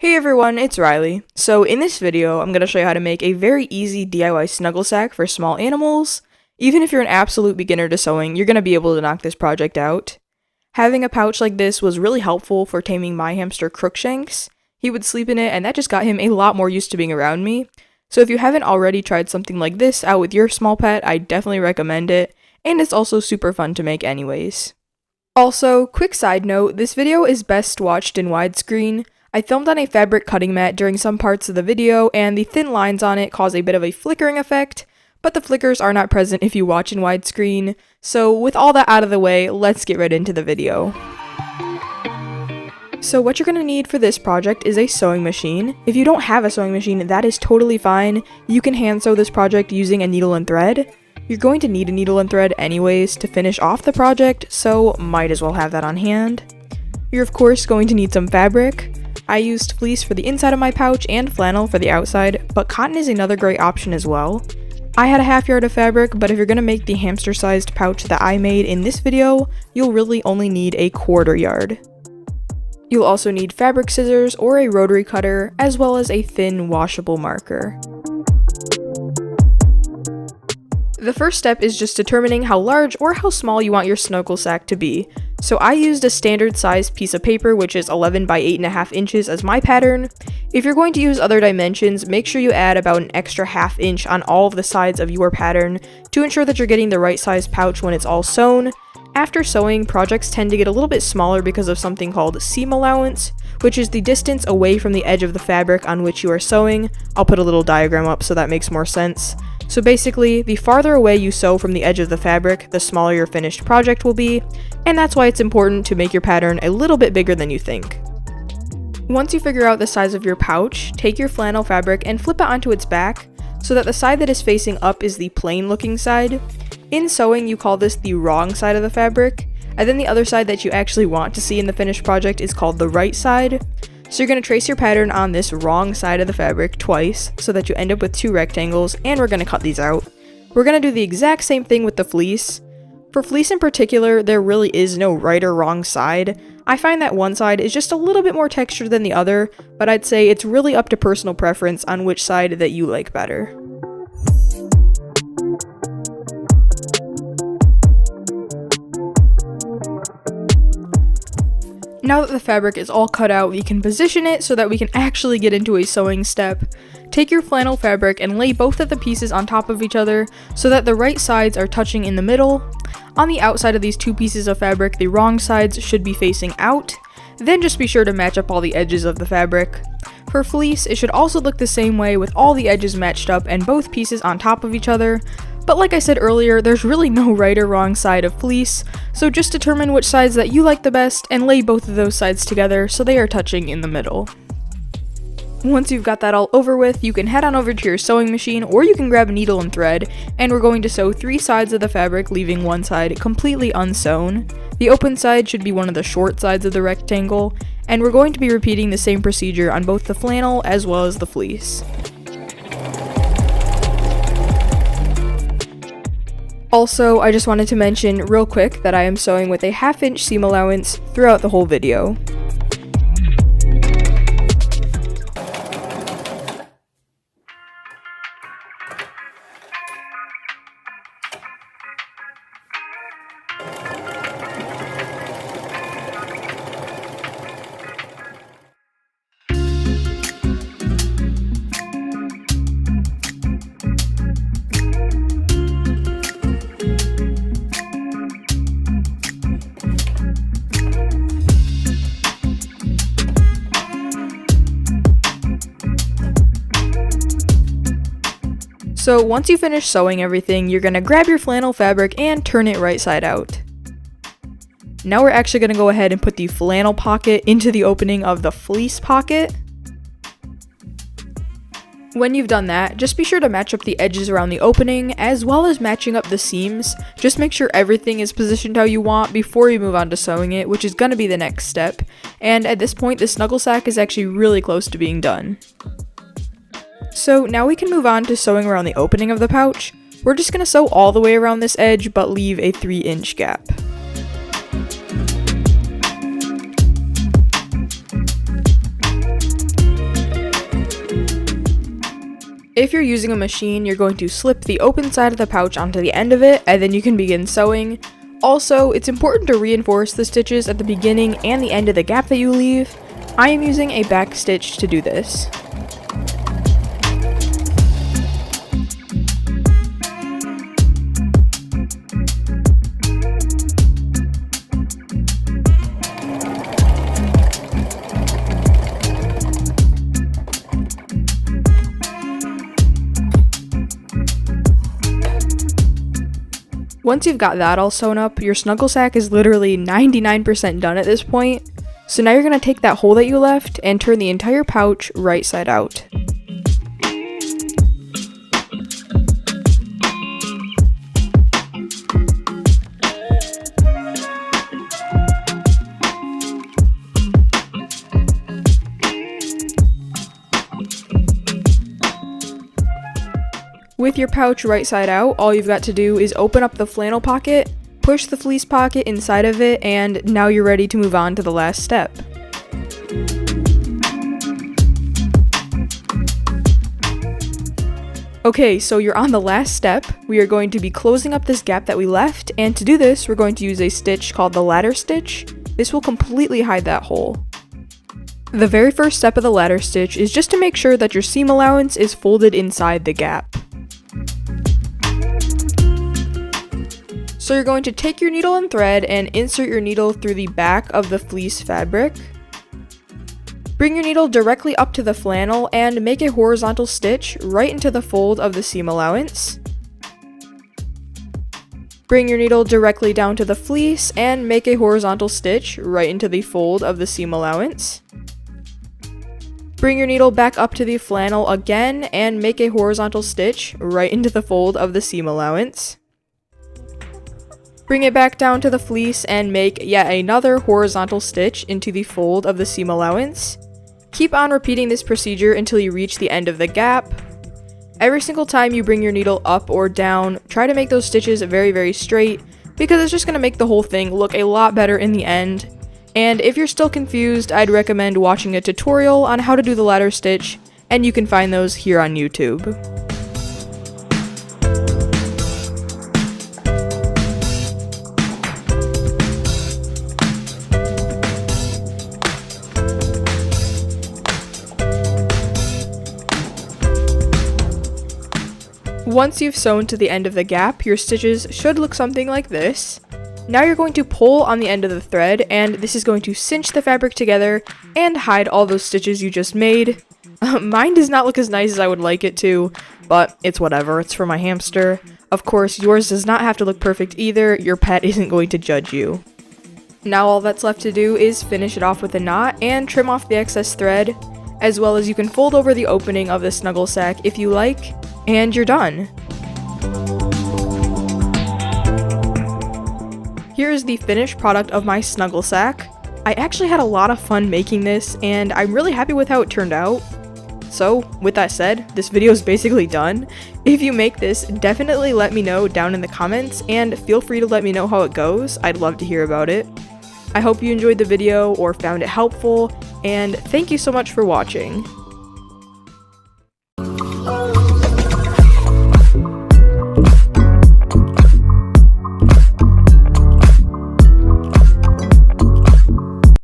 Hey everyone, it's Riley. So in this video, I'm going to show you how to make a very easy DIY snuggle sack for small animals. Even if you're an absolute beginner to sewing, you're going to be able to knock this project out. Having a pouch like this was really helpful for taming my hamster Crookshanks. He would sleep in it and that just got him a lot more used to being around me. So if you haven't already tried something like this out with your small pet, I definitely recommend it, and it's also super fun to make anyways. Also, quick side note, this video is best watched in widescreen. I filmed on a fabric cutting mat during some parts of the video, and the thin lines on it cause a bit of a flickering effect, but the flickers are not present if you watch in widescreen. So with all that out of the way, let's get right into the video. So what you're going to need for this project is a sewing machine. If you don't have a sewing machine, that is totally fine. You can hand sew this project using a needle and thread. You're going to need a needle and thread anyways to finish off the project, so might as well have that on hand. You're of course going to need some fabric. I used fleece for the inside of my pouch and flannel for the outside, but cotton is another great option as well. I had a half yard of fabric, but if you're going to make the hamster-sized pouch that I made in this video, you'll really only need a quarter yard. You'll also need fabric scissors or a rotary cutter, as well as a thin washable marker. The first step is just determining how large or how small you want your snuggle sack to be. So I used a standard size piece of paper, which is 11 by 8.5 inches as my pattern. If you're going to use other dimensions, make sure you add about an extra ½ inch on all of the sides of your pattern to ensure that you're getting the right size pouch when it's all sewn. After sewing, projects tend to get a little bit smaller because of something called seam allowance, which is the distance away from the edge of the fabric on which you are sewing. I'll put a little diagram up so that makes more sense. So basically, the farther away you sew from the edge of the fabric, the smaller your finished project will be, and that's why it's important to make your pattern a little bit bigger than you think. Once you figure out the size of your pouch, take your flannel fabric and flip it onto its back, so that the side that is facing up is the plain looking side. In sewing, you call this the wrong side of the fabric, and then the other side that you actually want to see in the finished project is called the right side. So you're going to trace your pattern on this wrong side of the fabric twice so that you end up with two rectangles, and we're going to cut these out. We're going to do the exact same thing with the fleece. For fleece in particular, there really is no right or wrong side. I find that one side is just a little bit more textured than the other, but I'd say it's really up to personal preference on which side that you like better. Now that the fabric is all cut out, we can position it so that we can actually get into a sewing step. Take your flannel fabric and lay both of the pieces on top of each other so that the right sides are touching in the middle. On the outside of these two pieces of fabric, the wrong sides should be facing out. Then just be sure to match up all the edges of the fabric. For fleece, it should also look the same way with all the edges matched up and both pieces on top of each other. But like I said earlier, there's really no right or wrong side of fleece, so just determine which sides that you like the best and lay both of those sides together so they are touching in the middle. Once you've got that all over with, you can head on over to your sewing machine, or you can grab a needle and thread, and we're going to sew 3 sides of the fabric, leaving one side completely unsewn. The open side should be one of the short sides of the rectangle, and we're going to be repeating the same procedure on both the flannel as well as the fleece. Also, I just wanted to mention real quick that I am sewing with a ½ inch seam allowance throughout the whole video. So once you finish sewing everything, you're going to grab your flannel fabric and turn it right side out. Now we're actually going to go ahead and put the flannel pocket into the opening of the fleece pocket. When you've done that, just be sure to match up the edges around the opening, as well as matching up the seams. Just make sure everything is positioned how you want before you move on to sewing it, which is going to be the next step. And at this point, the snuggle sack is actually really close to being done. So now we can move on to sewing around the opening of the pouch. We're just going to sew all the way around this edge, but leave a 3-inch gap. If you're using a machine, you're going to slip the open side of the pouch onto the end of it, and then you can begin sewing. Also, it's important to reinforce the stitches at the beginning and the end of the gap that you leave. I am using a back stitch to do this. Once you've got that all sewn up, your snuggle sack is literally 99% done at this point. So now you're going to take that hole that you left and turn the entire pouch right side out. With your pouch right side out, all you've got to do is open up the flannel pocket, push the fleece pocket inside of it, and now you're ready to move on to the last step. Okay, so you're on the last step. We are going to be closing up this gap that we left, and to do this, we're going to use a stitch called the ladder stitch. This will completely hide that hole. The very first step of the ladder stitch is just to make sure that your seam allowance is folded inside the gap. So you're going to take your needle and thread and insert your needle through the back of the fleece fabric. Bring your needle directly up to the flannel and make a horizontal stitch right into the fold of the seam allowance. Bring your needle directly down to the fleece and make a horizontal stitch right into the fold of the seam allowance. Bring your needle back up to the flannel again and make a horizontal stitch right into the fold of the seam allowance. Bring it back down to the fleece and make yet another horizontal stitch into the fold of the seam allowance. Keep on repeating this procedure until you reach the end of the gap. Every single time you bring your needle up or down, try to make those stitches very straight, because it's just going to make the whole thing look a lot better in the end. And if you're still confused, I'd recommend watching a tutorial on how to do the ladder stitch, and you can find those here on YouTube. Once you've sewn to the end of the gap, your stitches should look something like this. Now you're going to pull on the end of the thread, and this is going to cinch the fabric together and hide all those stitches you just made. Mine does not look as nice as I would like it to, but it's whatever, it's for my hamster. Of course, yours does not have to look perfect either, your pet isn't going to judge you. Now all that's left to do is finish it off with a knot and trim off the excess thread, as well as you can fold over the opening of the snuggle sack if you like, and you're done. Here is the finished product of my snuggle sack. I actually had a lot of fun making this, and I'm really happy with how it turned out. So, with that said, this video is basically done. If you make this, definitely let me know down in the comments, and feel free to let me know how it goes. I'd love to hear about it. I hope you enjoyed the video or found it helpful, and thank you so much for watching.